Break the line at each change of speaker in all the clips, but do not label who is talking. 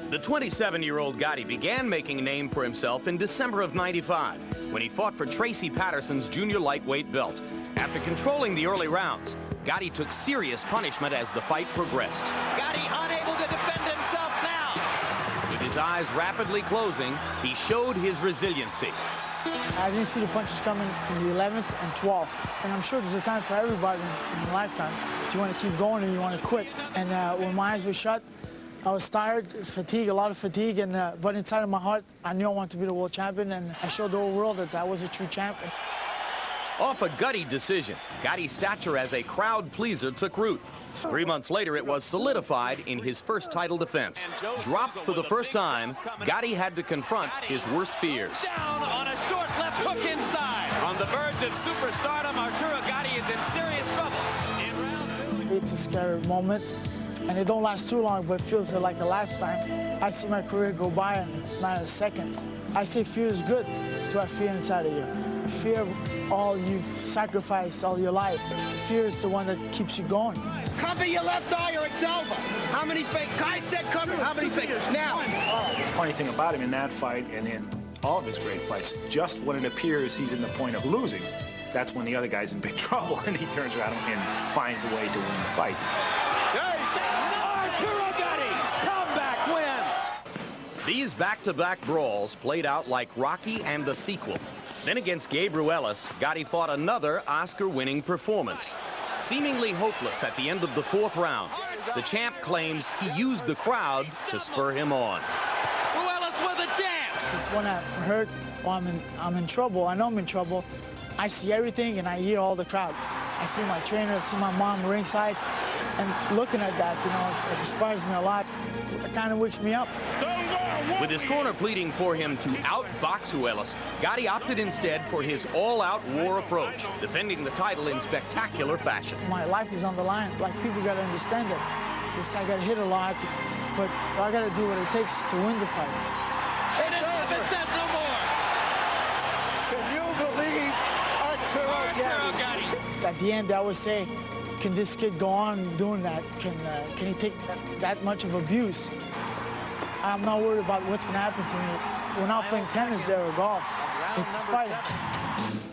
The 27-year-old Gatti began making a name for himself in December of '95 when he fought for Tracy Patterson's junior lightweight belt. After controlling the early rounds, Gatti took serious punishment as the fight progressed.
Gatti unable to defend himself now.
With his eyes rapidly closing, he showed his resiliency.
I didn't see the punches coming in the 11th and 12th. And I'm sure there's a time for everybody in a lifetime. So you want to keep going and you want to quit. And when my eyes were shut, I was tired, fatigue, a lot of fatigue, but inside of my heart, I knew I wanted to be the world champion, and I showed the whole world that I was a true champion.
Off a gutty decision, Gatti's stature as a crowd pleaser took root. 3 months later, it was solidified in his first title defense. Dropped for the first time, Gatti had to confront his worst fears.
Down on a short left hook inside. On the verge of superstardom, Arturo Gatti is in serious trouble. In round 2.
It's a scary moment, and it don't last too long, but it feels like a lifetime. I see my career go by in a matter of seconds. I say fear is good to have fear inside of you. Fear of all you've sacrificed all your life. Fear is the one that keeps you going.
Cover your left eye or it's over. How many fake? Guy said cover. How many fingers? Now.
The funny thing about him in that fight and in all of his great fights, just when it appears he's in the point of losing, that's when the other guy's in big trouble and he turns around and finds a way to win the fight.
Arturo Gatti, comeback win.
These back-to-back brawls played out like Rocky and the sequel. Then against Gabe Ruelas, Gatti fought another Oscar-winning performance. Seemingly hopeless at the end of the 4th round, the champ claims he used the crowd to spur him on.
Ruelas with a chance.
It's when I'm hurt or I'm in trouble, I know I'm in trouble, I see everything and I hear all the crowd. I see my trainer, I see my mom ringside, and looking at that, you know, it inspires me a lot. It kind of wakes me up.
With his corner pleading for him to outbox Ruelas, Gatti opted instead for his all-out war approach, defending the title in spectacular fashion.
My life is on the line. Like, people got to understand it. Yes, I got hit a lot, but I got to do what it takes to win the fight.
And it says no more.
Can you believe Arturo Gatti?
At the end, I would say, can this kid go on doing that? Can he take that much of abuse? I'm not worried about what's going to happen to me. We're not playing tennis there or golf. It's fighting.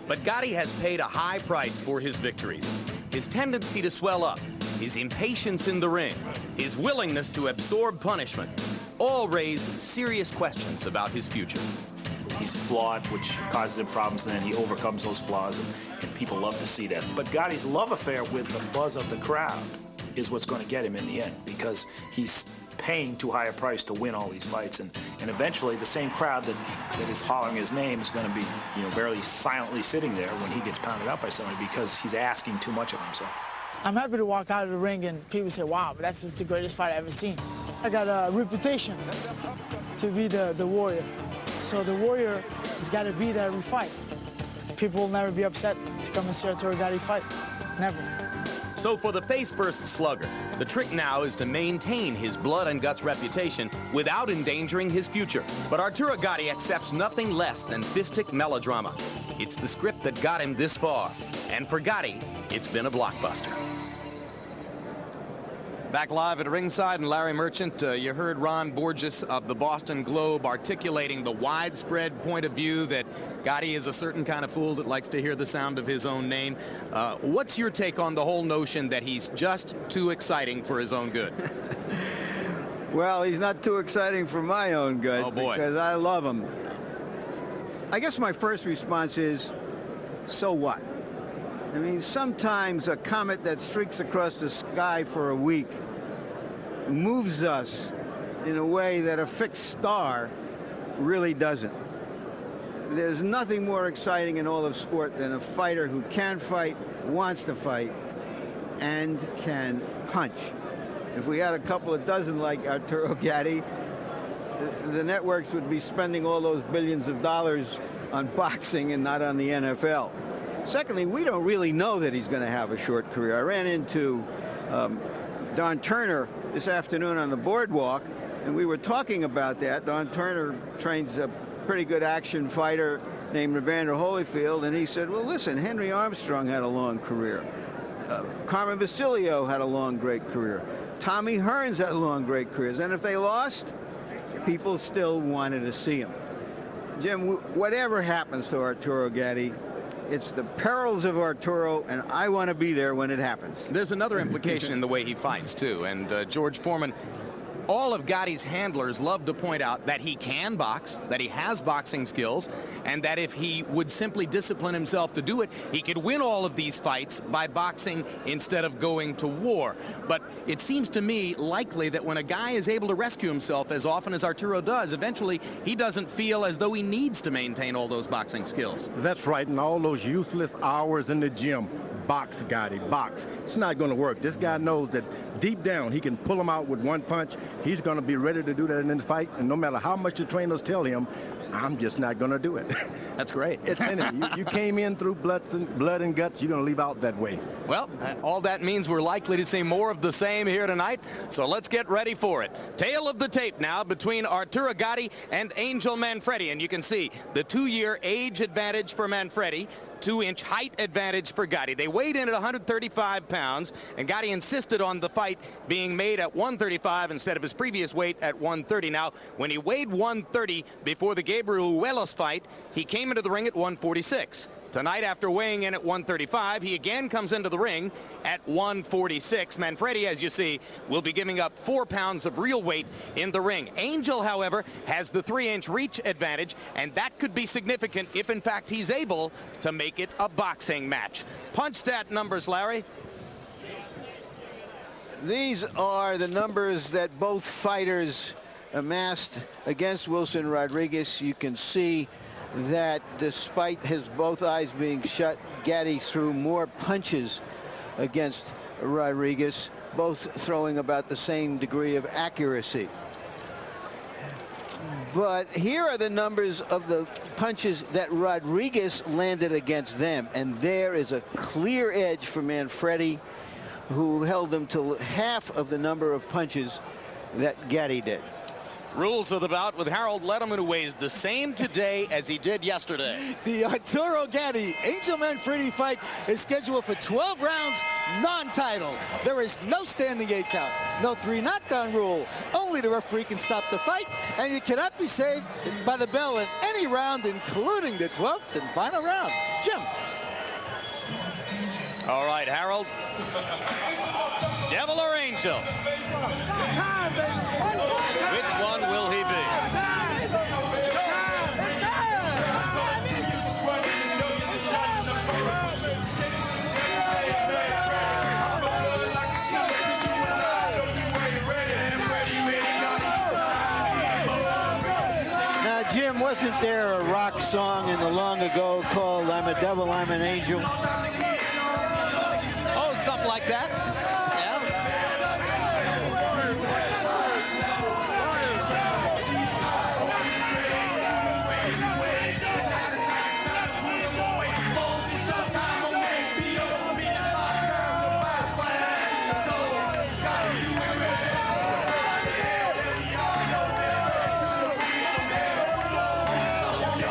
But Gatti has paid a high price for his victories. His tendency to swell up, his impatience in the ring, his willingness to absorb punishment, all raise serious questions about his future.
He's flawed, which causes him problems, and then he overcomes those flaws, and people love to see that. But Gatti's love affair with the buzz of the crowd is what's going to get him in the end, because he's paying too high a price to win all these fights, and eventually the same crowd that is hollering his name is going to be, you know, barely silently sitting there when he gets pounded up by somebody because he's asking too much of himself.
I'm happy to walk out of the ring and people say, wow, but that's just the greatest fight I've ever seen. I got a reputation to be the warrior. So the warrior has got to beat every fight. People will never be upset to come and see Arturo Gatti fight. Never.
So for the face-first slugger, the trick now is to maintain his blood and guts reputation without endangering his future. But Arturo Gatti accepts nothing less than fistic melodrama. It's the script that got him this far. And for Gatti, it's been a blockbuster. Back live at ringside, and Larry Merchant, you heard Ron Borges of the Boston Globe articulating the widespread point of view that Gatti is a certain kind of fool that likes to hear the sound of his own name. What's your take on the whole notion that he's just too exciting for his own good?
Well, he's not too exciting for my own good.
Oh, boy.
Because I love him. I guess my first response is, so what? I mean, sometimes a comet that streaks across the sky for a week moves us in a way that a fixed star really doesn't. There's nothing more exciting in all of sport than a fighter who can fight, wants to fight, and can punch. If we had a couple of dozen like Arturo Gatti, the networks would be spending all those billions of dollars on boxing and not on the NFL. Secondly, we don't really know that he's going to have a short career. I ran into Don Turner this afternoon on the boardwalk, and we were talking about that. Don Turner trains a pretty good action fighter named Evander Holyfield, and he said, well, listen, Henry Armstrong had a long career. Carmen Basilio had a long, great career. Tommy Hearns had a long, great career. And if they lost, people still wanted to see him. Jim, whatever happens to Arturo Gatti, it's the perils of Arturo, and I want to be there when it happens.
There's another implication in the way he fights, too. And George Foreman, all of Gatti's handlers love to point out that he can box, that he has boxing skills, and that if he would simply discipline himself to do it, he could win all of these fights by boxing instead of going to war. But it seems to me likely that when a guy is able to rescue himself as often as Arturo does, eventually he doesn't feel as though he needs to maintain all those boxing skills.
That's right, and all those useless hours in the gym. Box, Gatti, box. It's not going to work. This guy knows that deep down he can pull him out with one punch. He's going to be ready to do that in the fight, and no matter how much the trainers tell him, I'm just not going to do it.
That's great.
It's in it. You came in through blood and guts. You're going to leave out that way.
Well, all that means we're likely to see more of the same here tonight, so let's get ready for it. Tail of the tape now between Arturo Gatti and Angel Manfredy, and you can see the 2-year age advantage for Manfredy, 2-inch height advantage for Gatti. They weighed in at 135 pounds, and Gatti insisted on the fight being made at 135 instead of his previous weight at 130. Now, when he weighed 130 before the Gabriel Uelos fight, he came into the ring at 146. Tonight, after weighing in at 135, he again comes into the ring at 146. Manfredy, as you see, will be giving up 4 pounds of real weight in the ring. Angel, however, has the 3-inch reach advantage, and that could be significant if, in fact, he's able to make it a boxing match. Punch stat numbers, Larry.
These are the numbers that both fighters amassed against Wilson Rodriguez. You can see that despite his both eyes being shut, Gatti threw more punches against Rodriguez, both throwing about the same degree of accuracy. But here are the numbers of the punches that Rodriguez landed against them, and there is a clear edge for Manfredy, who held them to half of the number of punches that Gatti did.
Rules of the bout with Harold Letterman, who weighs the same today as he did yesterday.
The Arturo Gatti Angel Manfredy fight is scheduled for 12 rounds, non-title. There is no standing 8 count, no 3 knockdown rule. Only the referee can stop the fight, and you cannot be saved by the bell in any round, including the 12th and final round. Jim.
All right, Harold. Devil or Angel? Which one will he be?
Now, Jim, wasn't there a rock song in the long ago called "I'm a Devil, I'm an Angel"?
Oh, something like that. Yeah.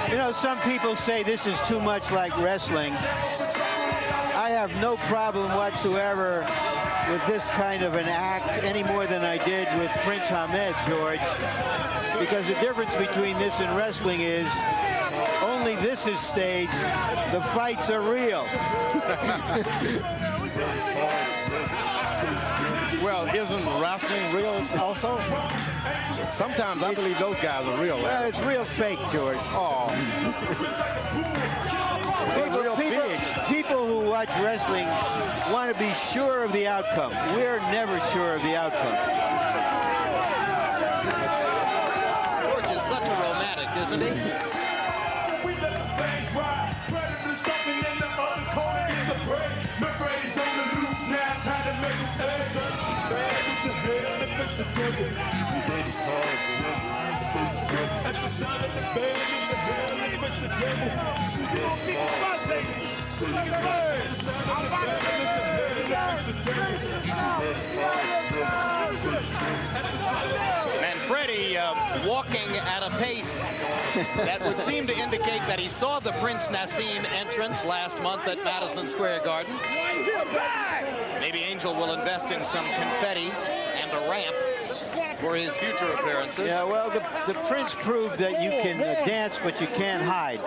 You know, some people say this is too much like wrestling. I have no problem whatsoever with this kind of an act any more than I did with Prince Ahmed, George, because the difference between this and wrestling is only this is staged, the fights are real.
Well, isn't wrestling real also? Sometimes I believe those guys are real.
Well, it's real fake, George.
Oh.
People who watch wrestling want to be sure of the outcome. We're never sure of the outcome.
George is such a romantic, isn't he? Manfredy walking at a pace that would seem to indicate that he saw the Prince Nassim entrance last month at Madison Square Garden. Maybe Angel will invest in some confetti and a ramp.
for his future appearances.
Yeah, well, the Prince proved that you can dance, but you can't hide.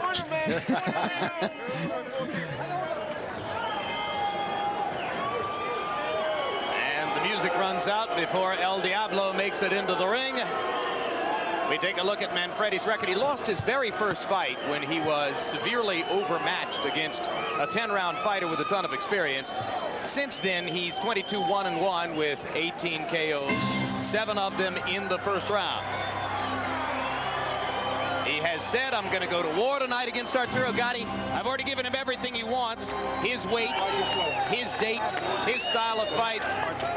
And the music runs out before El Diablo makes it into the ring. We take a look at Manfredy's record. He lost his very first fight when he was severely overmatched against a 10-round fighter with a ton of experience. Since then, he's 22-1-1 with 18 KOs, 7 of them in the first round. He has said, I'm going to go to war tonight against Arturo Gatti. I've already given him everything he wants, his weight, his date, his style of fight.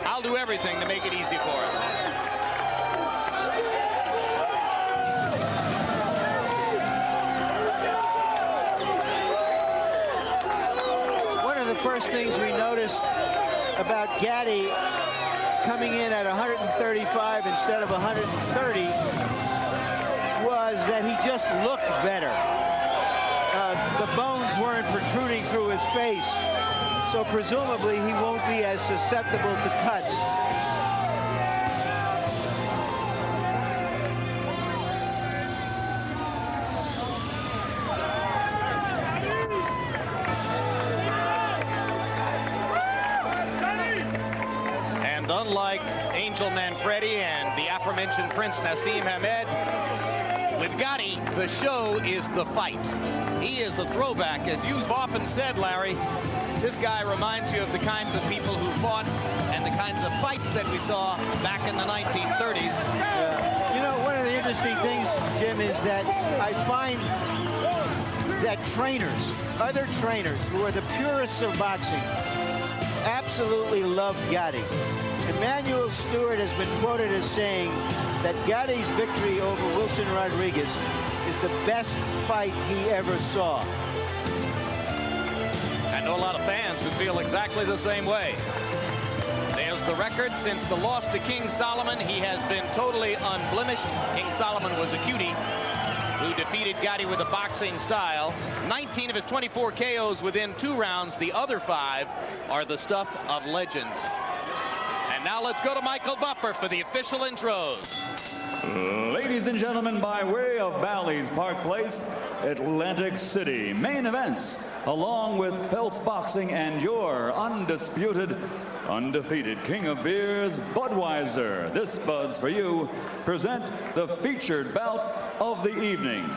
I'll do everything to make it easy for him.
First things we noticed about Gatti coming in at 135 instead of 130 was that he just looked better. The bones weren't protruding through his face, so presumably he won't be as susceptible to cuts.
Unlike Angel Manfredy and the aforementioned Prince Nassim Hamed, with Gatti, the show is the fight. He is a throwback. As you've often said, Larry, this guy reminds you of the kinds of people who fought and the kinds of fights that we saw back in the 1930s.
You know, one of the interesting things, Jim, is that I find that trainers, other trainers who are the purists of boxing, absolutely love Gatti. Emmanuel Stewart has been quoted as saying that Gatti's victory over Wilson Rodriguez is the best fight he ever saw.
I know a lot of fans who feel exactly the same way. There's the record. Since the loss to King Solomon, he has been totally unblemished. King Solomon was a cutie who defeated Gatti with a boxing style. 19 of his 24 KOs within 2 rounds. The other 5 are the stuff of legends. And now let's go to Michael Buffer for the official intros.
Ladies and gentlemen, by way of Bally's Park Place, Atlantic City, main events, along with Peltz Boxing and your undisputed, undefeated king of beers, Budweiser. This Bud's for you, present the featured bout of the evening.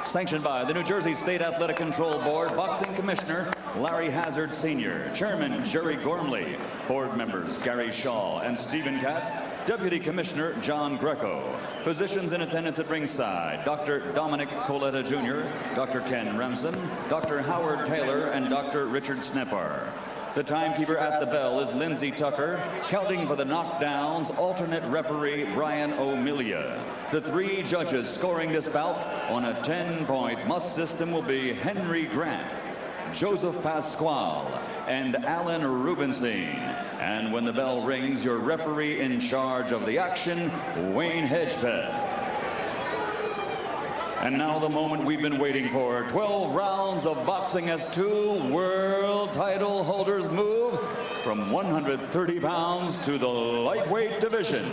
Sanctioned by the New Jersey State Athletic Control Board, Boxing Commissioner Larry Hazard Sr., Chairman Jerry Gormley, Board members Gary Shaw and Stephen Katz, Deputy Commissioner John Greco, physicians in attendance at ringside, Dr. Dominic Coletta Jr., Dr. Ken Remsen, Dr. Howard Taylor, and Dr. Richard Snepar. The timekeeper at the bell is Lindsey Tucker. Counting for the knockdowns, alternate referee Brian O'Melia. The 3 judges scoring this bout on a 10-point must system will be Henry Grant, Joseph Pasquale, and Alan Rubenstein. And when the bell rings, your referee in charge of the action, Wayne Hedgpeth. And now the moment we've been waiting for. 12 rounds of boxing as 2 world title holders move from 130 pounds to the lightweight division.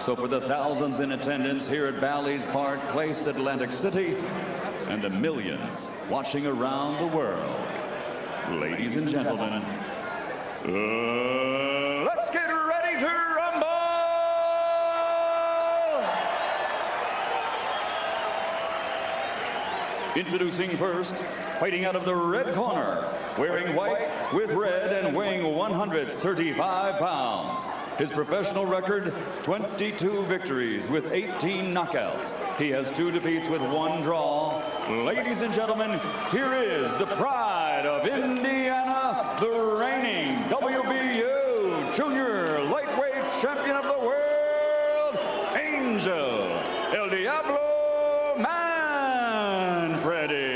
So for the thousands in attendance here at Bally's Park Place, Atlantic City, and the millions watching around the world, ladies and gentlemen, let's get ready to rumble! Introducing first, fighting out of the red corner, wearing white with red and weighing 135 pounds. His professional record, 22 victories with 18 knockouts. He has 2 defeats with 1 draw. Ladies and gentlemen, here is the pride of Indiana, the reigning WBU Junior Lightweight Champion of the World, Angel El Diablo Manfredy.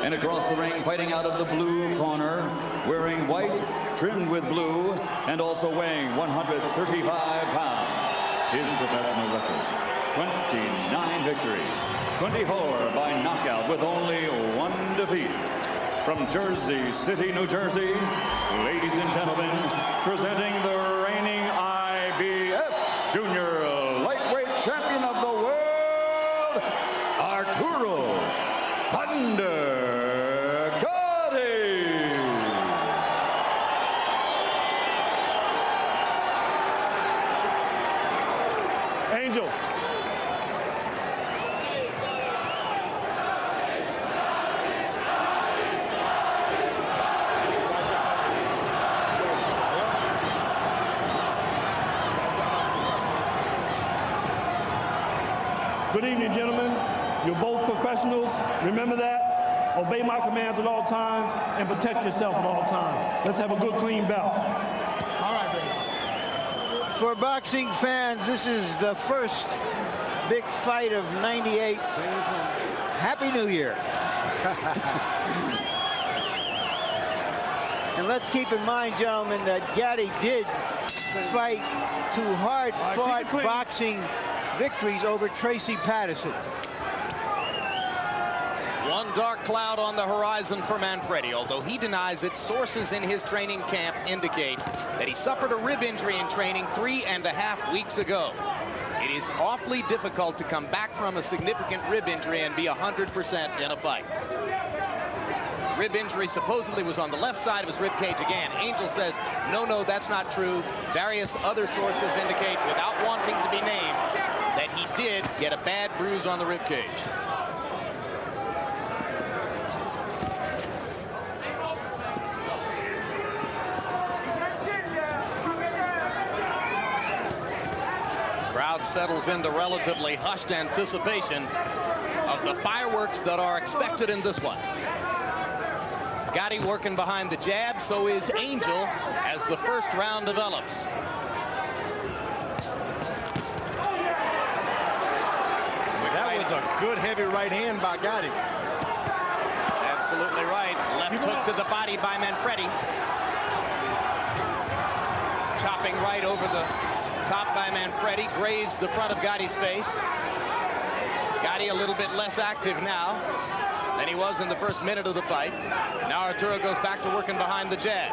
And across the ring, fighting out of the blue corner, wearing white, trimmed with blue, and also weighing 135 pounds. His professional record, 29 victories, 24 by knockout with only 1 defeat. from Jersey City, New Jersey, ladies and gentlemen, presenting the reigning IBF Junior Lightweight Champion of the World, Arturo Gatti.
Angel. Good evening, gentlemen. You're both professionals. Remember that. Obey my commands at all times and protect yourself at all times. Let's have a good, clean bout.
All right, baby.
For boxing fans, this is the first big fight of '98. Happy New Year. And let's keep in mind, gentlemen, that Gatti did fight two hard-fought boxing victories over Tracy Patterson.
One dark cloud on the horizon for Manfredy. Although he denies it, sources in his training camp indicate that he suffered a rib injury in training 3.5 weeks ago. It is awfully difficult to come back from a significant rib injury and be 100% in a fight. Rib injury supposedly was on the left side of his rib cage again. Angel says, no, that's not true. Various other sources indicate, without wanting to be named, that he did get a bad bruise on the rib cage. Crowd settles into relatively hushed anticipation of the fireworks that are expected in this one. Gatti working behind the jab, so is Angel as the first round develops.
That was a good heavy right hand by Gatti.
Absolutely right. Left hook to the body by Manfredy. Chopping right over the top by Manfredy, grazed the front of Gatti's face. Gatti a little bit less active now than he was in the first minute of the fight. Now Arturo goes back to working behind the jab.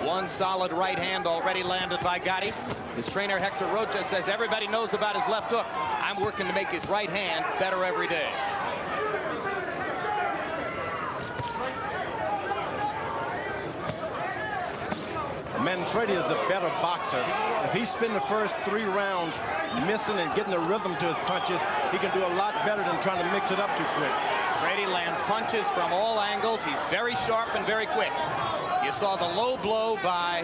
One solid right hand already landed by Gatti. His trainer Hector Rocha says everybody knows about his left hook. I'm working to make his right hand better every day.
Manfredy is the better boxer. If he spent the first 3 rounds missing and getting the rhythm to his punches, he can do a lot better than trying to mix it up too quick.
Brady lands punches from all angles. He's very sharp and very quick. You saw the low blow by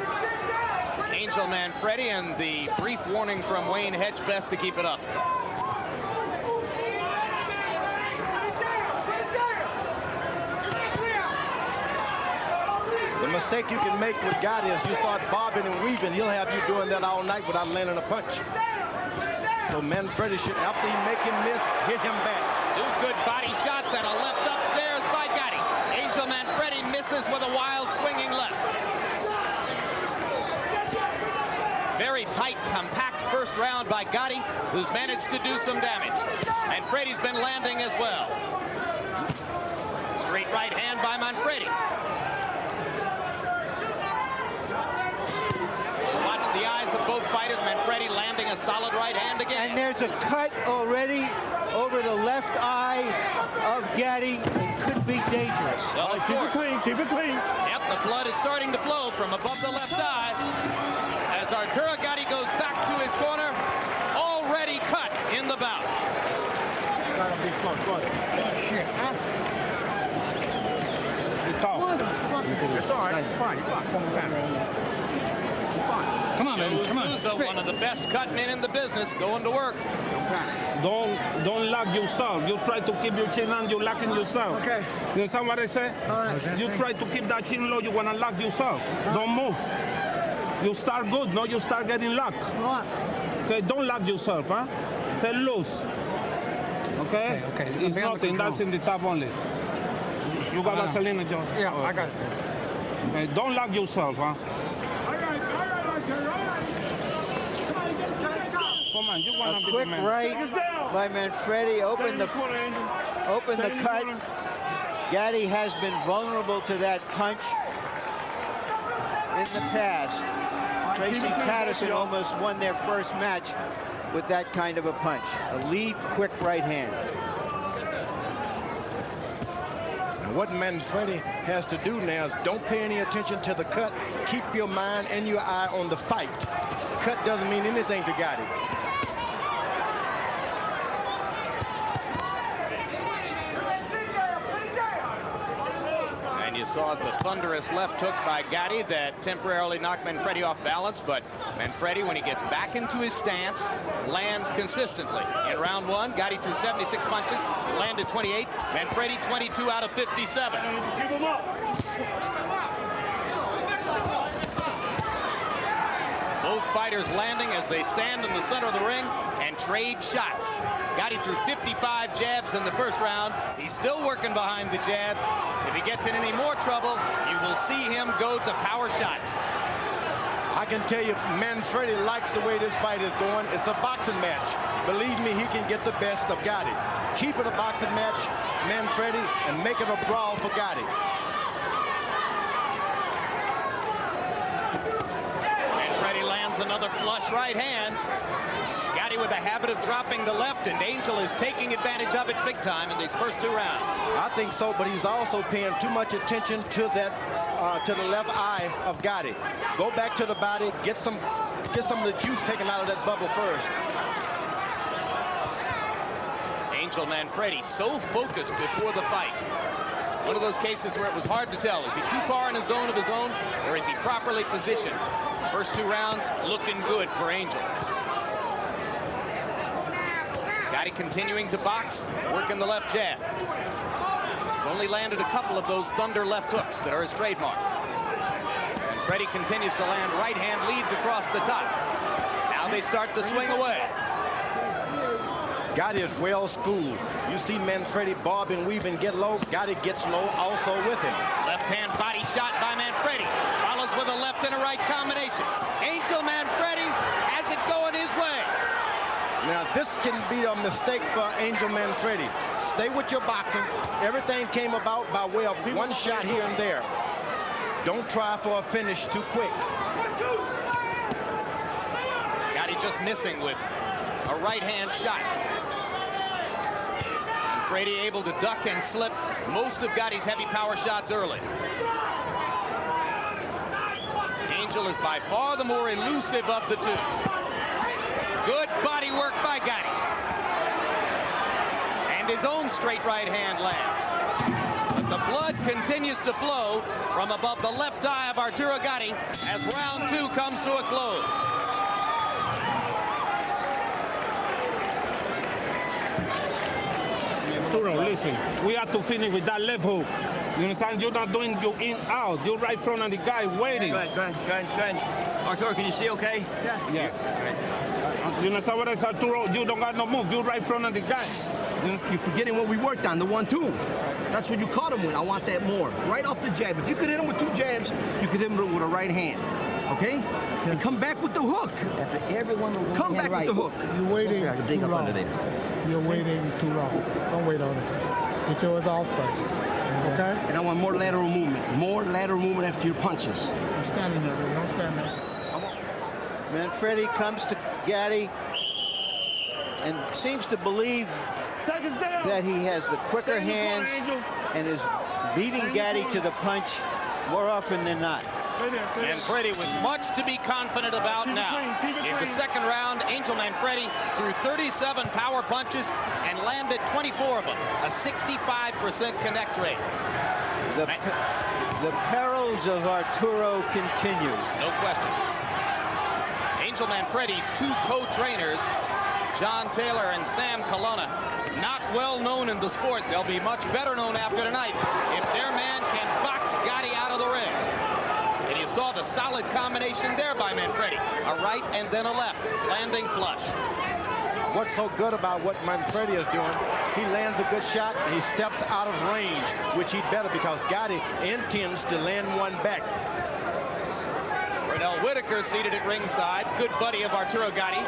Angel Manfredy and the brief warning from Wayne Hedgpeth to keep it up.
The mistake you can make with Gatti is you start bobbing and weaving. He'll have you doing that all night without landing a punch. So Manfredy should, after he make him miss, hit him back.
2 good body shots and a left upstairs by Gatti. Angel Manfredy misses with a wild swinging left. Very tight, compact first round by Gatti, who's managed to do some damage. Manfredy's been landing as well. Straight right hand by Manfredy. Watch the eyes of both fighters. Manfredy landing a solid right hand again.
And there's a cut already over the left eye of Gatti. It could be dangerous.
Well,
Keep it clean, keep it clean.
Yep, the blood is starting to flow from above the left eye as Arturo Gatti goes back to his corner, already cut in the bout.
Gotta be smart. Shit, huh?
It's all right. It's fine.
Come on, baby. Come on.
Souza, one of the best cut men in the business, going to work.
Don't lock yourself. You try to keep your chin on, you're locking yourself.
Okay.
You understand what I say?
All right.
You try to keep that chin low, you want to lock yourself. Don't move. You start good, no? You start getting locked.
What?
Okay, don't lock yourself, huh? Tell loose. Okay?
Okay.
It's nothing, that's in the top only. You got Vaseline, Joe?
Yeah, I got it.
Okay, don't lock yourself, huh? Come on, you want
A
to be
quick
the man.
right by Manfredy. Open the cut. Gatti has been vulnerable to that punch in the past. Tracy Patterson almost won their first match with that kind of a punch. A lead, quick right hand.
And what Manfredy has to do now is don't pay any attention to the cut. Keep your mind and your eye on the fight. Cut doesn't mean anything to Gatti.
Saw the thunderous left hook by Gatti that temporarily knocked Manfredy off balance, but Manfredy, when he gets back into his stance, lands consistently. In round one, Gatti threw 76 punches, landed 28. Manfredy 22 out of 57.
Keep him up.
Both fighters landing as they stand in the center of the ring and trade shots. Gatti threw 55 jabs in the first round. He's still working behind the jab. If he gets in any more trouble, you will see him go to power shots.
I can tell you, Manfredy likes the way this fight is going. It's a boxing match. Believe me, he can get the best of Gatti. Keep it a boxing match, Manfredy, and make it a brawl for Gatti.
Manfredy lands another flush right hand. Gatti with a habit of dropping the left, and Angel is taking advantage of it big time in these first two rounds.
I think so, but he's also paying too much attention to that, to the left eye of Gatti. Go back to the body, get some of the juice taken out of that bubble first.
Angel Manfredy so focused before the fight. One of those cases where it was hard to tell. Is he too far in a zone of his own, or is he properly positioned? First two rounds looking good for Angel. Gatti continuing to box, working the left jab. He's only landed a couple of those thunder left hooks that are his trademark. And Manfredy continues to land right hand leads across the top. Now they start to swing away.
Gatti is well schooled. You see Manfredy bob and weave and get low. Gatti gets low also with him.
Left hand body shot by Manfredy. Follows with a left and a right combination. Angel Manfredy has it going his way.
Now, this can be a mistake for Angel Manfredy. Stay with your boxing. Everything came about by way of one shot here and there. Don't try for a finish too quick.
Gatti just missing with a right-hand shot. Manfredy able to duck and slip most of Gatti's heavy power shots early. Angel is by far the more elusive of the two. Good body work by Gatti. And his own straight right hand lands. But the blood continues to flow from above the left eye of Arturo Gatti as round two comes to a close.
Arturo, listen, we have to finish with that left hook. You understand? You're not doing your in out. You're right front of the guy waiting.
Go ahead. Arturo, can you see okay?
Yeah. You understand what I said, Arturo? You don't got no move. You're right front of the guy.
You're forgetting what we worked on, the 1-2. That's what you caught him with. I want that more. Right off the jab. If you could hit him with two jabs, you could hit him with a right hand. Okay? And come back with the hook.
After everyone will
come back with the hook.
You're waiting
dig
too
up
long.
under there.
You're waiting too long. Don't wait on it. Until it's all fresh. Okay?
And I want more lateral movement. More lateral movement after your punches.
I'm standing here. Don't stand there.
Manfredy comes to Gatti and seems to believe that he has the quicker hands and is beating Gatti to the punch more often than not.
Manfredy with much to be confident about now. In the second round, Angel Manfredy threw 37 power punches and landed 24 of them, a 65% connect rate.
The perils of Arturo continue.
No question. Angel Manfredy's two co-trainers, John Taylor and Sam Colonna, not well known in the sport. They'll be much better known after tonight if their man can box Gatti out of the ring. And you saw the solid combination there by Manfredy. A right and then a left, landing flush.
What's so good about what Manfredy is doing, he lands a good shot and he steps out of range, which he'd better because Gatti intends to land one back.
Pernell Whitaker seated at ringside, good buddy of Arturo Gatti,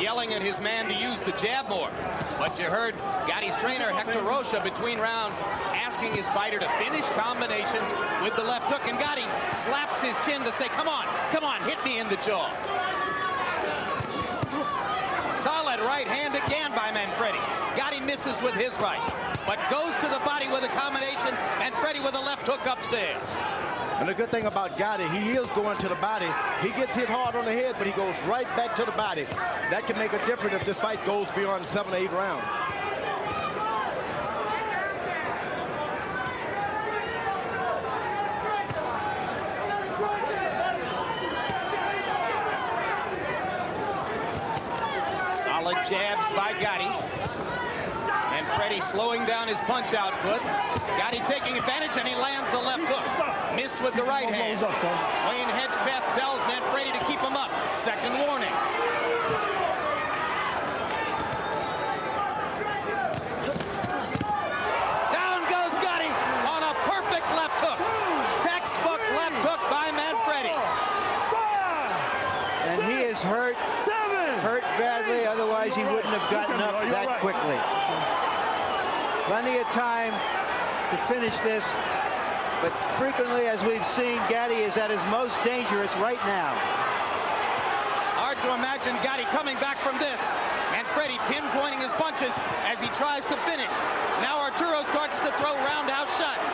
yelling at his man to use the jab more. But you heard Gotti's trainer, Hector Rocha, between rounds, asking his fighter to finish combinations with the left hook, and Gatti slaps his chin to say, come on, hit me in the jaw. Solid right hand again by Manfredy. Gatti misses with his right, but goes to the body with a combination, Manfredy with a left hook upstairs.
And the good thing about Gatti, he is going to the body. He gets hit hard on the head, but he goes right back to the body. That can make a difference if this fight goes beyond 7 or 8 rounds.
Solid jabs by Gatti. Manfredy slowing down his punch output. Gatti taking advantage, and he lands a left hook. Missed with the right hand. Wayne Hedgpeth tells Manfredy to keep him up. Second warning. Down goes Gatti on a perfect left hook. Textbook left hook by Manfredy.
And he is hurt badly, otherwise he wouldn't have gotten up that quickly. Plenty of time to finish this, but frequently, as we've seen, Gatti is at his most dangerous right now.
Hard to imagine Gatti coming back from this. Manfredy pinpointing his punches as he tries to finish. Now Arturo starts to throw roundhouse shots.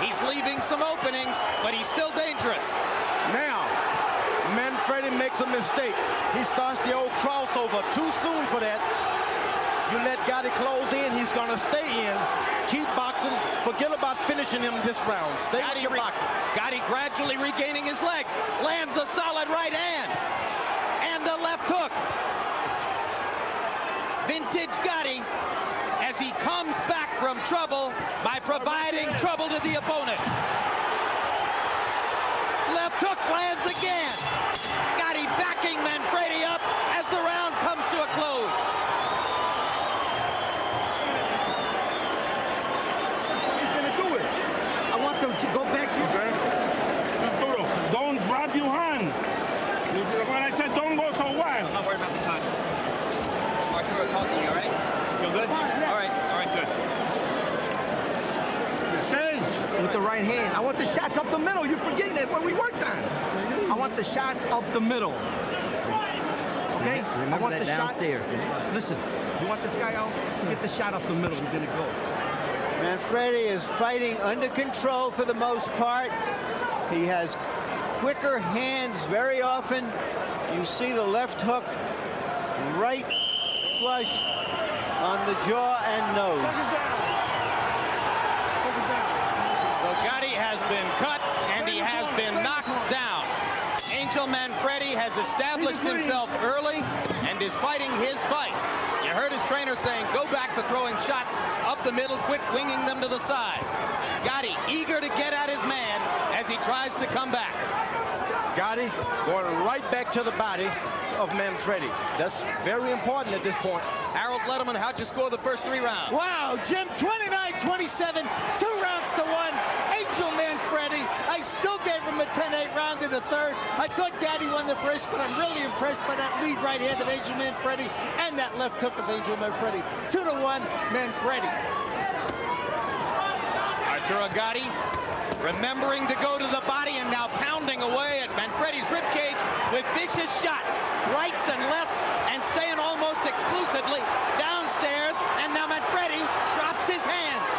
He's leaving some openings, but he's still dangerous.
Now, Manfredy makes a mistake. He starts the old crossover too soon for that. You let Gatti close in, he's going to stay in. Keep boxing. Forget about finishing him this round. Stay with your boxing.
Gatti gradually regaining his legs. Lands a solid right hand. And a left hook. Vintage Gatti as he comes back from trouble by providing trouble to the opponent. Left hook lands again. Gatti backing Manfredy up as the round comes to a close.
He's going to do it.
I want them to go back to
Arturo, don't drop your hand. When I said don't go so wild.
I'm not worried about the time. Arturo talking, all right? Feel good? All right, good.
with the right hand. I want the shots up the middle. You're forgetting that what we worked on. I want the shots up the middle. Okay?
Remember
I want
that
the
downstairs.
Shot. Listen, you want this guy out? Get the shot up the middle. He's gonna go.
Manfredy is fighting under control for the most part. He has quicker hands very often. You see the left hook right flush on the jaw and nose.
So Gatti has been cut and he has been knocked down. Angel Manfredy has established himself early and is fighting his fight. You heard his trainer saying, go back to throwing shots up the middle, quit winging them to the side. Gatti eager to get at his man as he tries to come back.
Gatti going right back to the body of Manfredy. That's very important at this point.
Harold Letterman, how'd you score the first 3 rounds?
Wow, Jim, 29-27, 2 rounds to 1. Angel Manfredy. I still gave him a 10-8 round in the third. I thought Gatti won the first, but I'm really impressed by that lead right hand of Angel Manfredy and that left hook of Angel Manfredy. 2-1, Manfredy.
Arturo Gatti remembering to go to the body and now pounding away at Manfredy's ribcage with vicious shots, rights and lefts, and staying almost exclusively downstairs. And now Manfredy drops his hands.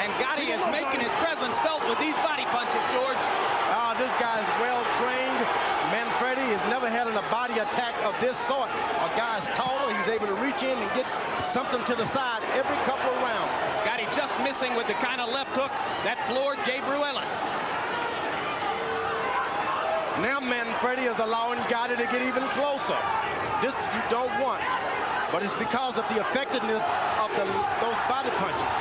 And Gatti is making his presence felt with these body punches, George.
This guy is well trained. Manfredy has never had a body attack of this sort. A guy's taller, he's able to reach in and get something to the side every couple of rounds.
Gatti just missing with the kind of left hook that floored Gabriel Ellis.
Now Manfredy is allowing Gatti to get even closer. This you don't want, but it's because of the effectiveness of those body punches.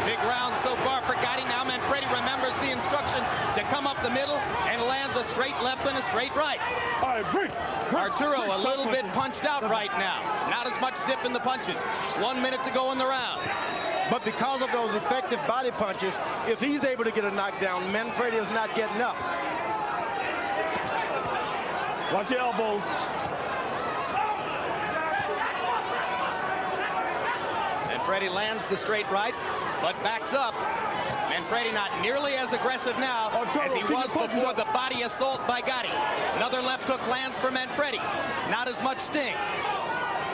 Big round so far for Gatti. Now Manfredy remembers the instruction to come up the middle and lands a straight left and a straight right. Arturo a little bit punched out right now. Not as much zip in the punches. 1 minute to go in the round.
But because of those effective body punches, if he's able to get a knockdown, Manfredy is not getting up.
Watch your elbows.
Manfredy lands the straight right, but backs up. Manfredy not nearly as aggressive now as he was before the body assault by Gatti. Another left hook lands for Manfredy. Not as much sting.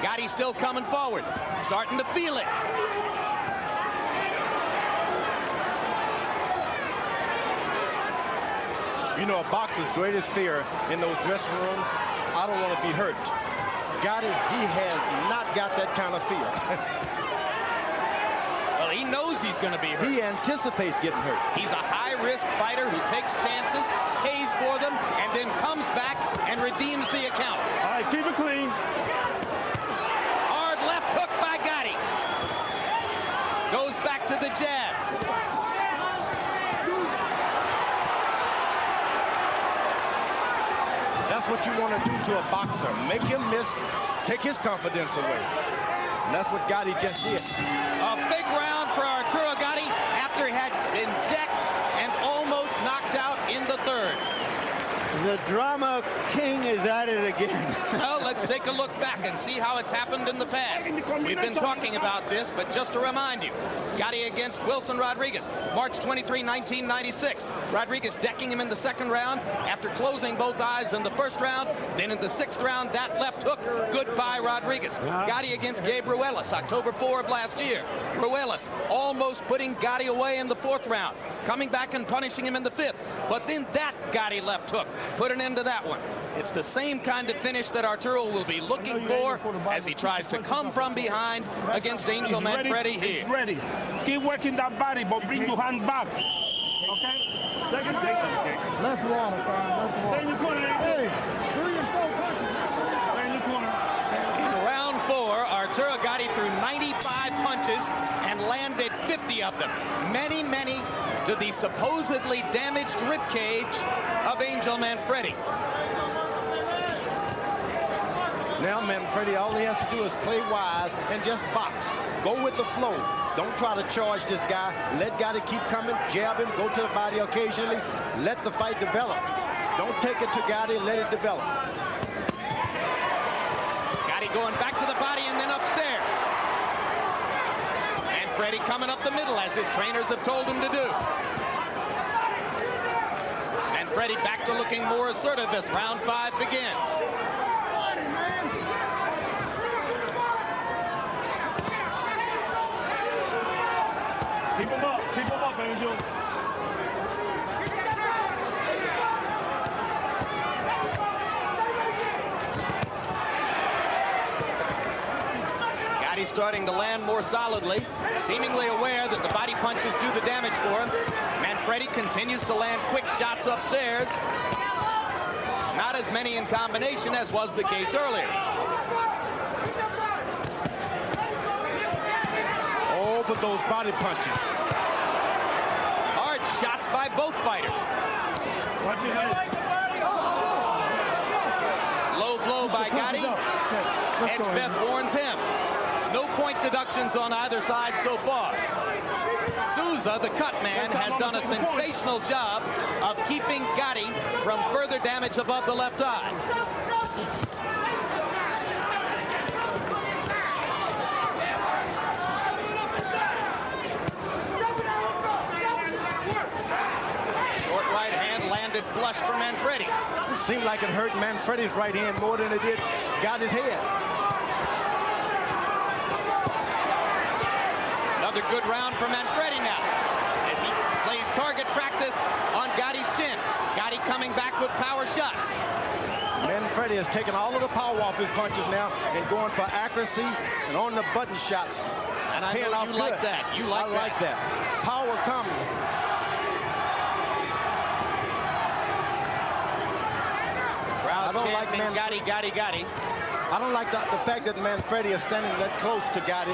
Gatti still coming forward, starting to feel it.
You know, a boxer's greatest fear in those dressing rooms, I don't want to be hurt. Gatti, he has not got that kind of fear.
Well, he knows he's going to be hurt.
He anticipates getting hurt.
He's a high-risk fighter who takes chances, pays for them, and then comes back and redeems the account.
All right, keep it clean.
Hard left hook by Gatti. Goes back to the jab.
That's what you want to do to a boxer. Make him miss, take his confidence away. And that's what Gatti just did.
A big round for Arturo Gatti after he had been decked and almost knocked out in the third.
The drama king is at it again.
Well, let's take a look back and see how it's happened in the past. We've been talking about this, but just to remind you, Gatti against Wilson Rodriguez, March 23, 1996. Rodriguez decking him in the second round after closing both eyes in the first round. Then in the sixth round, that left hook, goodbye Rodriguez. Gatti against Gabe Ruelas, October 4 of last year. Ruelas almost putting Gatti away in the fourth round, coming back and punishing him in the fifth. But then that Gatti left hook put an end to that one. It's the same kind of finish that Arturo will be looking for as he tries to come from behind against Angel Manfredy here.
He's ready. Keep working that body, but bring your hand back. Okay? Second take.
Left water, left water.
Stay in your corner.
Hey, 3 and 4 punches.
Stay in your corner.
In round 4, Arturo Gatti threw 95 punches and landed 50 of them. Many, many to the supposedly damaged rib cage of Angel Manfredy.
Now Manfredy, all he has to do is play wise and just box. Go with the flow. Don't try to charge this guy. Let Gatti keep coming, jab him, go to the body occasionally. Let the fight develop. Don't take it to Gatti, let it develop.
Gatti going back to the body and then upstairs. Manfredy coming up the middle as his trainers have told him to do. Manfredy back to looking more assertive as round 5 begins.
Keep him up, Angel.
Gatti starting to land more solidly, seemingly aware that the body punches do the damage for him. Manfredy continues to land quick shots upstairs. Not as many in combination as was the case earlier.
Oh, but those body punches.
Hard shots by both fighters.
Watch your head.
Low blow by Gatti. Hedgpeth warns him. No point deductions on either side so far. Souza, the cut man, has done a sensational job of keeping Gatti from further damage above the left eye. Short right hand landed flush for Manfredy.
It seemed like it hurt Manfredy's right hand more than it did Gatti's head.
Another good round for Manfredy now as he plays target practice on Gatti's chin. Gatti coming back with power shots.
Manfredy has taken all of the power off his punches now and going for accuracy and on the button shots.
And I know you like that. You like that.
I like that. Power comes.
Crowd chanting Gatti, Gatti, Gatti.
I don't like the fact that Manfredy is standing that close to Gatti.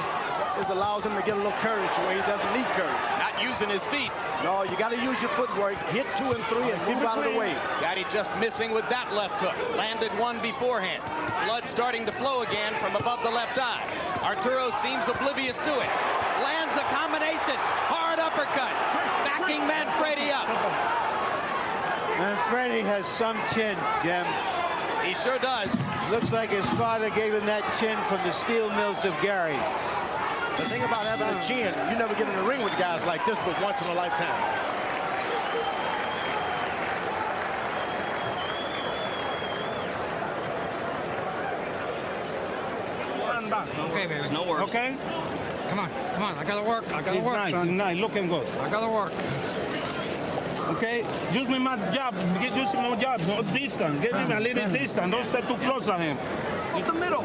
It allows him to get a little courage where he doesn't need courage.
Not not using his feet.
No, you got to use your footwork. Hit 2 and 3 and move out of the way.
Gatti just missing with that left hook. Landed one beforehand. Blood starting to flow again from above the left eye. Arturo seems oblivious to it. Lands a combination. Hard uppercut. Backing Manfredy up.
Manfredy has some chin, Jim.
He sure does.
Looks like his father gave him that chin from the steel mills of Gary.
The thing about having a chin, you never get in the ring with guys like this but once in a lifetime.
Okay, baby.
No worse.
Okay? Come on, I gotta work. I gotta work,
nice,
son.
he's nice, looking good.
I gotta work.
Okay? Use me my job. Use my job. No distance. Give him a little distance. Don't step too close to him.
Up the middle.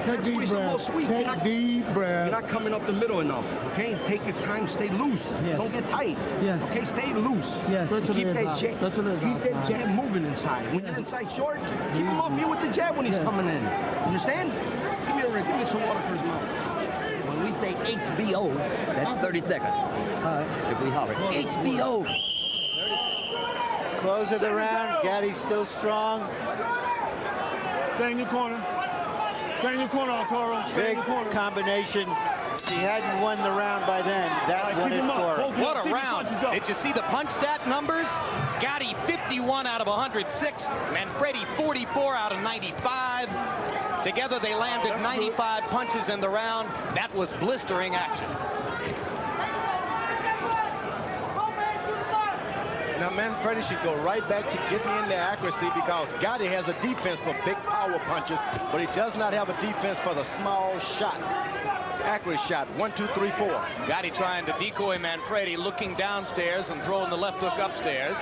Take
That's where he's the most sweet.
Take deep breath.
You're not coming up the middle enough. Okay? Take your time. Stay loose.
Yes.
Don't get tight.
Yes.
Okay? Stay loose.
Yes.
Keep that jab moving inside. When you're inside short, keep him up here with the jab when he's coming in. Understand? Give me a ring. Give me some water for his mouth.
When we say HBO, that's 30 seconds. If we holler, HBO.
Close of the round. Gatti's still strong.
Stay in your corner. Stay in your corner, Arturo. Stay
Big
in your corner.
combination. If he hadn't won the round by then, that won it for him.
What a round. Did you see the punch stat numbers? Gatti 51 out of 106. Manfredy 44 out of 95. Together they landed 95 punches in the round. That was blistering action.
Now, Manfredy should go right back to getting in the accuracy because Gatti has a defense for big power punches, but he does not have a defense for the small shots. Accurate shot, 1, 2, 3, 4.
Gatti trying to decoy Manfredy, looking downstairs and throwing the left hook upstairs.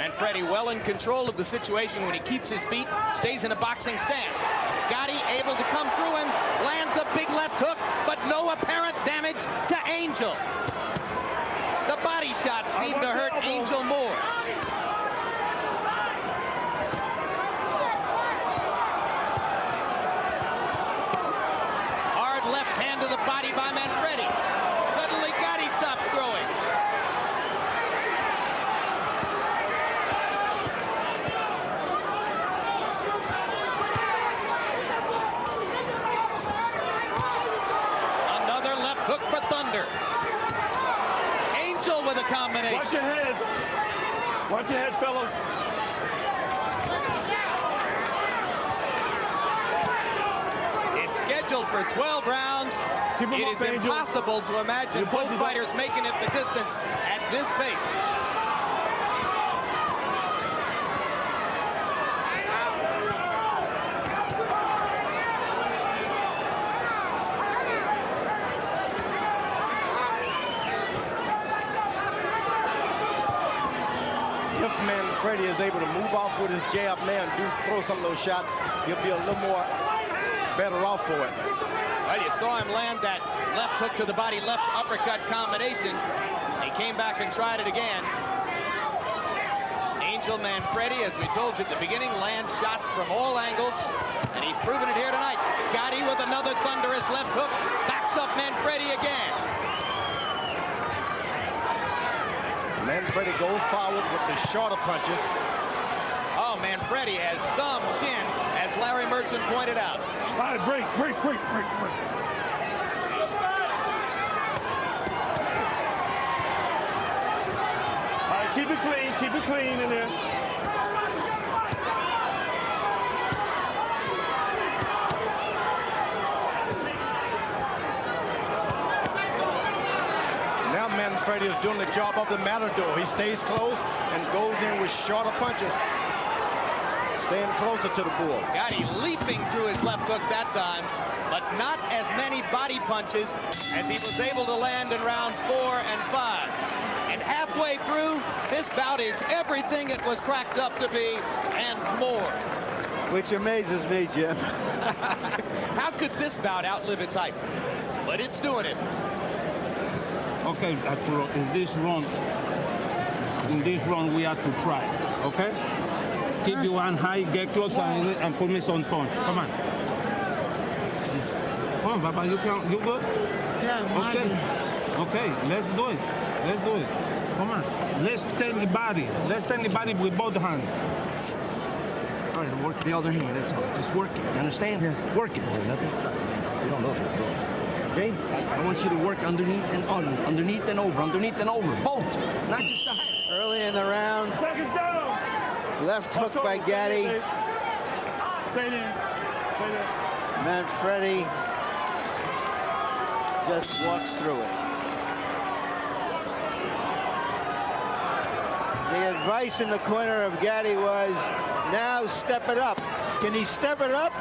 Manfredy well in control of the situation when he keeps his feet, stays in a boxing stance. Gatti able to come through him, lands a big left hook, but no apparent damage to Angel. The body shots seem to hurt Angel more. Hard left hand to the body by Manfredy. Suddenly Gatti stops throwing. Another left hook for Thunder. Angel with a combination.
Watch your heads. Watch your head, fellas.
It's scheduled for 12 rounds. It is impossible to imagine both fighters making it the distance at this pace.
If Manfredy is able to move off with his jab now and throw some of those shots, he'll be a little more better off for it.
Well, you saw him land that left hook to the body, left uppercut combination. He came back and tried it again. Angel Manfredy, as we told you at the beginning, lands shots from all angles, and he's proven it here tonight. Gatti with another thunderous left hook, backs up Manfredy again.
Manfredy goes forward with the shorter punches.
Oh, Manfredy has some chin, as Larry Merchant pointed out.
All right, break. All right, keep it clean in there.
Now Manfredy is doing the job of the matador. He stays close and goes in with shorter punches, staying closer to the bull.
Gatti leaping through his left hook that time, but not as many body punches as he was able to land in rounds 4 and 5. And halfway through, this bout is everything it was cracked up to be and more.
Which amazes me, Jim.
How could this bout outlive its hype? But it's doing it.
Okay, Arturo, in this run we have to try, okay? Keep your hand high, get closer and put me some punch. Come on.
on, Papa. You good?
Yeah,
okay. Okay, let's do it. Let's do it. Come on. Let's extend the body. Let's extend the body with both hands. All right, work the other hand. That's all. Just work it. You understand? Yeah. Work it. Nothing stops. You don't know if it's good. Okay? I want you to work underneath and over, underneath and over, underneath and over. Both, not just the hand.
Early in the round.
Seconds down.
Left hook by Gatti.
Stay there. Stay there.
Manfredy just walks through it. The advice in the corner of Gatti was, now step it up. Can he step it up?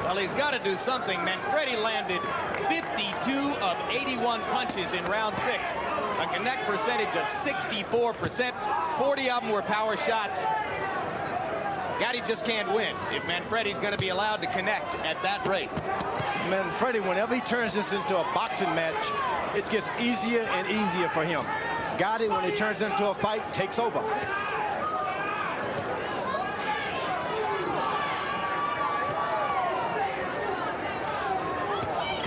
Well, he's got to do something. Manfredy landed 52 of 81 punches in round 6. A connect percentage of 64%. 40 of them were power shots. Gatti just can't win if Manfredy's going to be allowed to connect at that rate.
Manfredy, whenever he turns this into a boxing match, it gets easier and easier for him. Gatti, when he turns into a fight, takes over.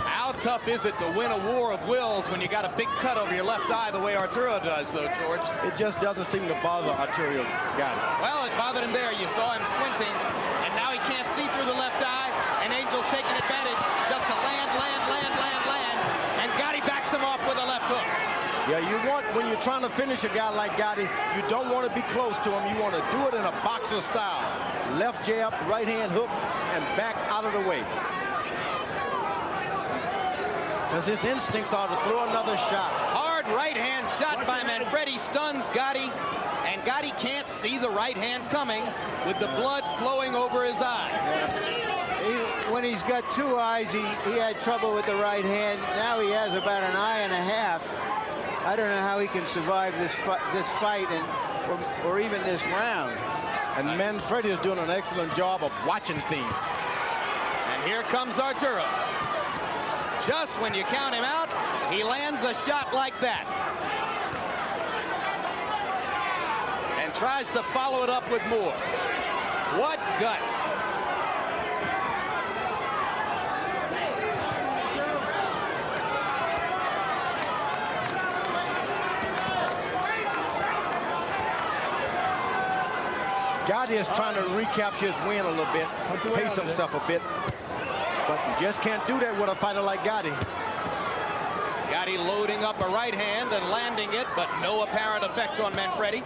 How tough is it to win a war of wills when you got a big cut over your left eye the way Arturo does, though, George?
It just doesn't seem to bother Arturo Gatti.
Well, it bothered him there. You saw him squinting, and now he can't see through the left eye, and Angel's taking advantage just to land, and Gatti backs him off with a left hook.
Yeah, you want, when you're trying to finish a guy like Gatti, you don't want to be close to him. You want to do it in a boxer style. Left jab, right hand hook, and back out of the way. Because his instincts are to throw another shot.
Hard right hand shot by Manfredy stuns Gatti, and Gatti can't see the right hand coming with the blood flowing over his eye.
When he's got two eyes, he had trouble with the right hand. Now he has about an eye and a half. I don't know how he can survive this fight or even this round.
And Manfredy is doing an excellent job of watching things.
And here comes Arturo. Just when you count him out, he lands a shot like that. And tries to follow it up with more. What guts.
Gatti is trying to recapture his win a little bit, pace himself a bit, but you just can't do that with a fighter like Gatti.
Gatti loading up a right hand and landing it, but no apparent effect on Manfredy.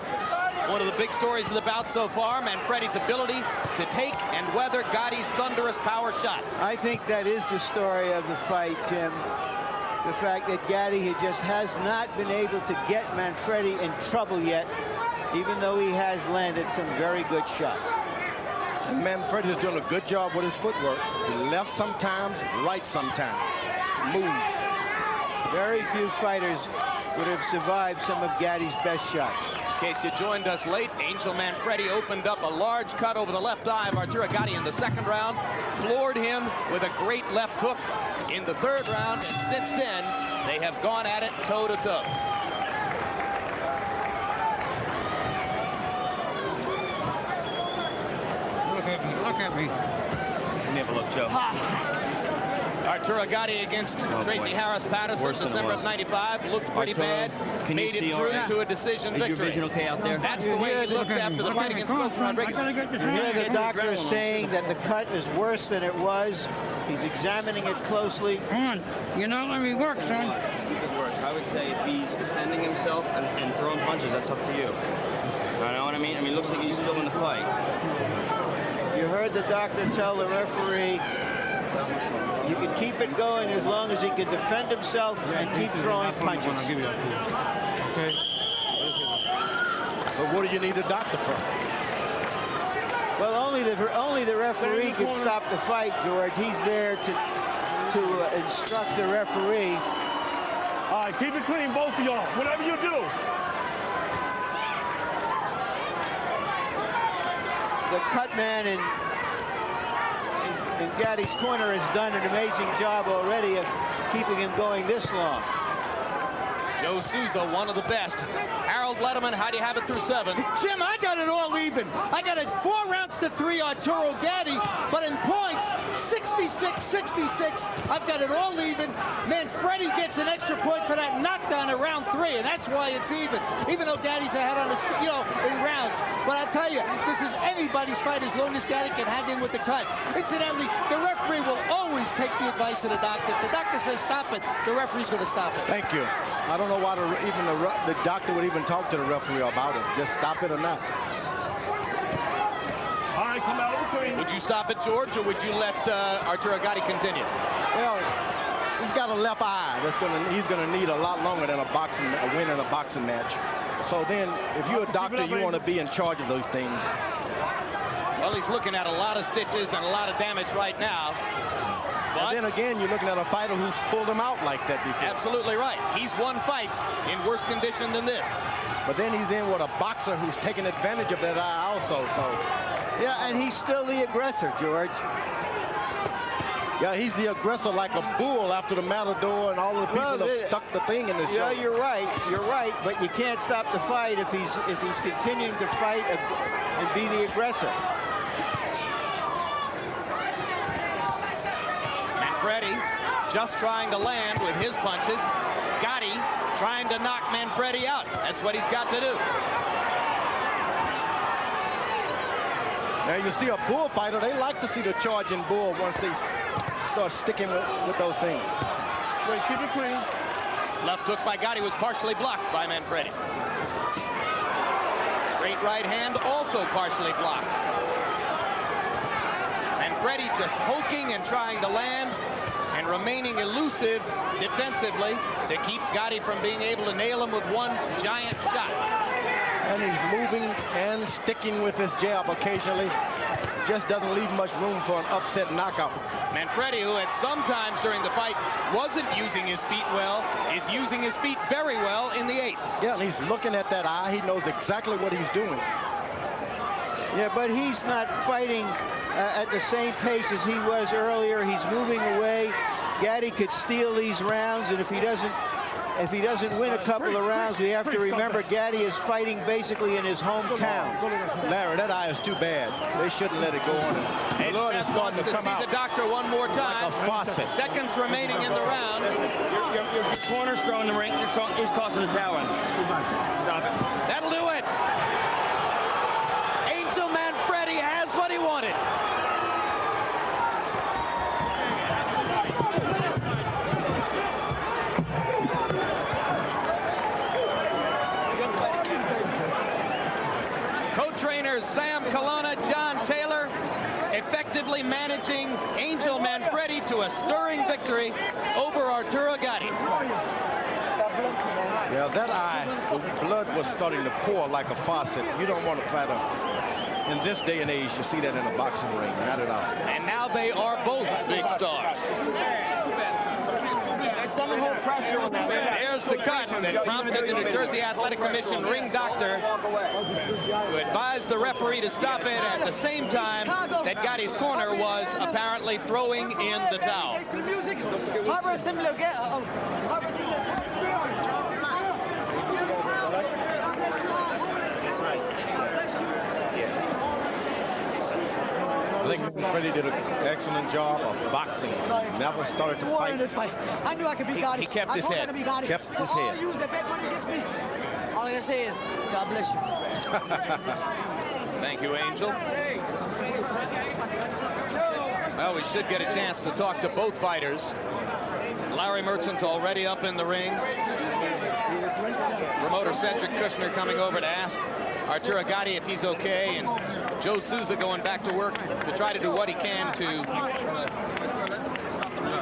One of the big stories of the bout so far, Manfredy's ability to take and weather Gatti's thunderous power shots.
I think that is the story of the fight, Jim. The fact that Gatti just has not been able to get Manfredy in trouble yet, even though he has landed some very good shots.
And Manfredy is doing a good job with his footwork. Left sometimes, right sometimes. Moves.
Very few fighters would have survived some of Gatti's best shots.
In case you joined us late, Angel Manfredy opened up a large cut over the left eye of Arturo Gatti in the second round, floored him with a great left hook in the third round, and since then, they have gone at it toe-to-toe.
Look at me.
Let me have a look, Joe.
Arturo Gatti against Tracy Harris Patterson, December of '95, looked pretty bad, made it through to a decision victory.
Is your vision okay out there?
That's the way he looked after the fight against Wilson Rodriguez.
You hear the doctor saying that the cut is worse than it was. He's examining it closely.
Come on, you're not letting me work, son.
Let's keep it worse. I would say if he's defending himself and throwing punches, that's up to you. You know what I mean? I mean, it looks like he's still in the fight.
You heard the doctor tell the referee, you can keep it going as long as he can defend himself and keep throwing punches.
I'll give you that to you. Okay.
So what do you need a doctor for?
Well, only the referee can stop the fight, George. He's there to instruct the referee.
All right, keep it clean, both of y'all. Whatever you do.
The cut man in Gatti's corner has done an amazing job already of keeping him going this long.
Joe Souza, one of the best. Harold Letterman, how do you have it through 7?
Jim, I got it all even. I got it 4 rounds to 3 Arturo Gatti, but in points, 66-66. I've got it all even. Manfredy gets an extra point for that knockdown in round 3, and that's why it's even though Gatti's ahead on the, in rounds. But I'll tell you, this is anybody's fight as long as Gatti can hang in with the cut. Incidentally, the referee will always take the advice of the doctor. If the doctor says stop it, the referee's going to stop it.
Thank you. I don't know why the doctor would even talk to the referee about it. Just stop it or not.
All right, come out between.
Would you stop it, George, or would you let Arturo Gatti continue?
Well, he's got a left eye. He's gonna need a lot longer than a win in a boxing match. So then, if you're a doctor, you want to be in charge of those things.
Well, he's looking at a lot of stitches and a lot of damage right now. But
then again, you're looking at a fighter who's pulled him out like that before.
Absolutely right. He's won fights in worse condition than this.
But then he's in with a boxer who's taking advantage of that eye also. So,
yeah, and he's still the aggressor, George.
Yeah, he's the aggressor like a bull after the matador and all of the people have stuck the thing in the show.
Yeah, you're right. You're right. But you can't stop the fight if he's continuing to fight and be the aggressor.
Manfredy just trying to land with his punches. Gatti trying to knock Manfredy out. That's what he's got to do.
Now you see a bullfighter, they like to see the charging bull once they start sticking with those things.
Wait, keep it clean.
Left hook by Gatti was partially blocked by Manfredy. Straight right hand also partially blocked. Manfredy just poking and trying to land and remaining elusive defensively to keep Gatti from being able to nail him with one giant shot.
And he's moving and sticking with his jab occasionally. Just doesn't leave much room for an upset knockout.
Manfredy, who at some times during the fight wasn't using his feet well, is using his feet very well in the 8th.
Yeah, and he's looking at that eye. He knows exactly what he's doing.
Yeah, but he's not fighting at the same pace as he was earlier. He's moving away. Gatti could steal these rounds, and if he doesn't win a couple of rounds, we have to remember Gatti is fighting basically in his hometown.
Larry, that eye is too bad. They shouldn't let it go on.
Hedgpeth wants to see the doctor one more time.
Like a faucet.
Seconds remaining in the round.
Your corner's throwing the ring. He's tossing the towel in. Stop it.
That'll do it. Angel Manfredy has what he wanted. Co-trainers Sam Colonna, John Taylor, effectively managing Angel Manfredy to a stirring victory over Arturo Gatti.
Yeah, that eye, the blood was starting to pour like a faucet. You don't want to fighter in this day and age to see that in a boxing ring, not at all.
And now they are both big stars. There's the cut that prompted the New Jersey Athletic Commission ring doctor to advise the referee to stop it at the same time that Gatti's corner was apparently throwing in the towel.
I think Manfredy did an excellent job of boxing. Never started to fight.
I knew I could beat Gatti.
He kept his head. Kept his head.
Use the bet money against me. All I gotta say is, God bless you.
Thank you, Angel. Well, we should get a chance to talk to both fighters. Larry Merchant's already up in the ring. Promoter Cedric Kushner coming over to ask Arturo Gatti if he's okay, and Joe Souza going back to work to try to do what he can to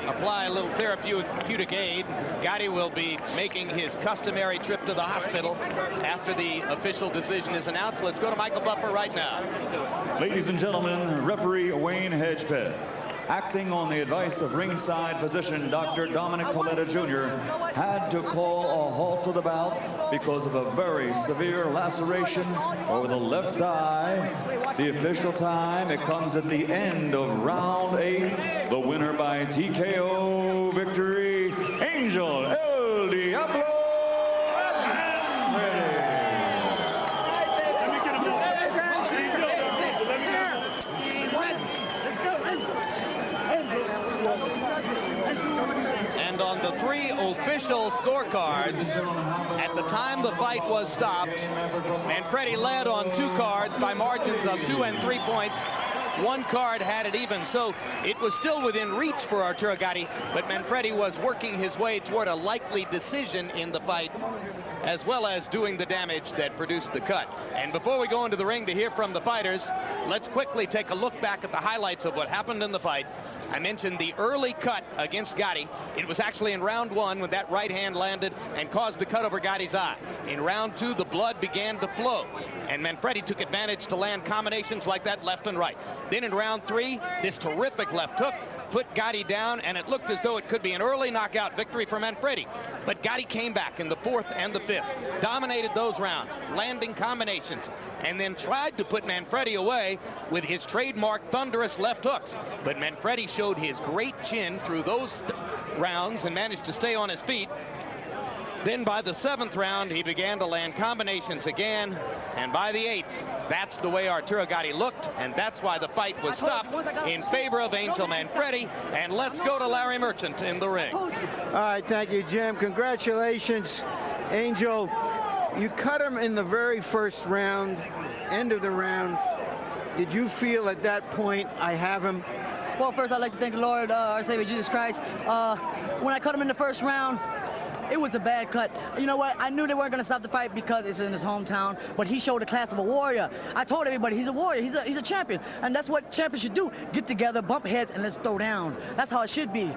apply a little therapeutic aid. Gatti will be making his customary trip to the hospital after the official decision is announced. Let's go to Michael Buffer right now.
Ladies and gentlemen, referee Wayne Hedgpeth, acting on the advice of ringside physician Dr. Dominic Coletta Jr., had to call a halt to the bout because of a very severe laceration over the left eye. The official time, it comes at the end of round 8. The winner by TKO victory, Angel El Diablo.
on the 3 official scorecards, at the time the fight was stopped, Manfredy led on 2 cards by margins of 2 and 3 points. 1 card had it even, so it was still within reach for Arturo Gatti, but Manfredy was working his way toward a likely decision in the fight, as well as doing the damage that produced the cut. And before we go into the ring to hear from the fighters, let's quickly take a look back at the highlights of what happened in the fight. I mentioned the early cut against Gatti. It was actually in round 1 when that right hand landed and caused the cut over Gatti's eye. In round 2, the blood began to flow, and Manfredy took advantage to land combinations like that left and right. Then in round 3, this terrific left hook put Gatti down, and it looked as though it could be an early knockout victory for Manfredy. But Gatti came back in the 4th and the 5th, dominated those rounds, landing combinations, and then tried to put Manfredy away with his trademark thunderous left hooks. But Manfredy showed his great chin through those rounds and managed to stay on his feet. Then by the 7th round, he began to land combinations again, and by the 8th, that's the way Arturo Gatti looked, and that's why the fight was stopped in favor of Angel Manfredy. And let's go to Larry Merchant in the ring.
All right, thank you, Jim. Congratulations, Angel. You cut him in the very first round, end of the round. Did you feel at that point, I have him?
Well, first I'd like to thank the Lord, our Savior Jesus Christ. When I cut him in the first round, it was a bad cut. You know what? I knew they weren't going to stop the fight because it's in his hometown, but he showed the class of a warrior. I told everybody he's a warrior. He's a champion, and that's what champions should do. Get together, bump heads, and let's throw down. That's how it should be.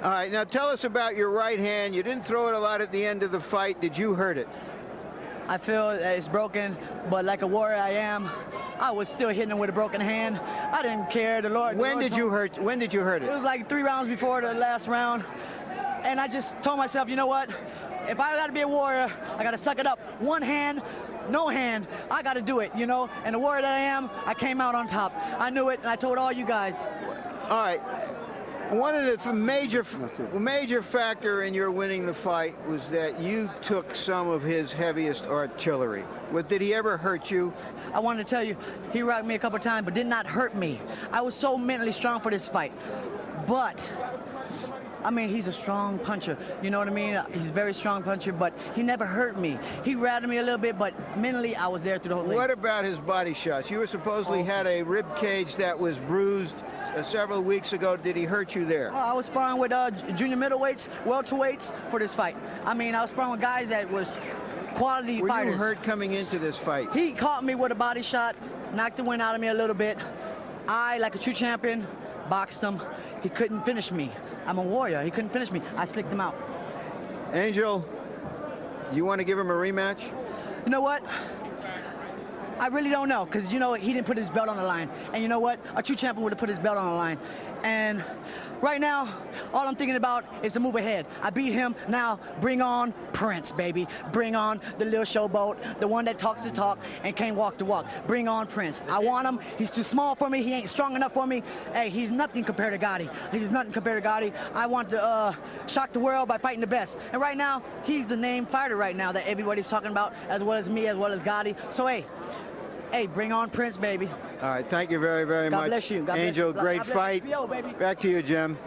All right, now tell us about your right hand. You didn't throw it a lot at the end of the fight. Did you hurt it?
I feel it's broken, but like a warrior I am, I was still hitting him with a broken hand. I didn't care.
When did you hurt it?
It was like 3 rounds before the last round. And I just told myself, you know what? If I got to be a warrior, I got to suck it up. One hand, no hand. I got to do it, you know? And the warrior that I am, I came out on top. I knew it, and I told all you guys.
All right. One of the major factor in your winning the fight was that you took some of his heaviest artillery. Did he ever hurt you?
I wanted to tell you, he rocked me a couple times, but did not hurt me. I was so mentally strong for this fight. But I mean, he's a strong puncher. You know what I mean? He's a very strong puncher, but he never hurt me. He rattled me a little bit, but mentally, I was there through the whole thing.
What about his body shots? You were supposedly had a rib cage that was bruised several weeks ago. Did he hurt you there?
Oh, I was sparring with junior middleweights, welterweights for this fight. I mean, I was sparring with guys that was quality fighters.
Were you hurt coming into this fight?
He caught me with a body shot, knocked the wind out of me a little bit. I, like a true champion, boxed him. He couldn't finish me. I'm a warrior. He couldn't finish me. I slicked him out.
Angel, you want to give him a rematch?
You know what? I really don't know, because, you know, he didn't put his belt on the line. And you know what? A true champion would have put his belt on the line. And right now, all I'm thinking about is to move ahead. I beat him. Now, bring on Prince, baby. Bring on the little showboat, the one that talks the talk and can't walk the walk. Bring on Prince. I want him. He's too small for me. He ain't strong enough for me. Hey, he's nothing compared to Gatti. He's nothing compared to Gatti. I want to shock the world by fighting the best. And right now, he's the name fighter right now that everybody's talking about, as well as me, as well as Gatti. So, hey, bring on Prince, baby.
All right, thank you very, very much.
God bless you. God
Angel,
bless you.
great fight.
HBO, baby.
Back to you, Jim.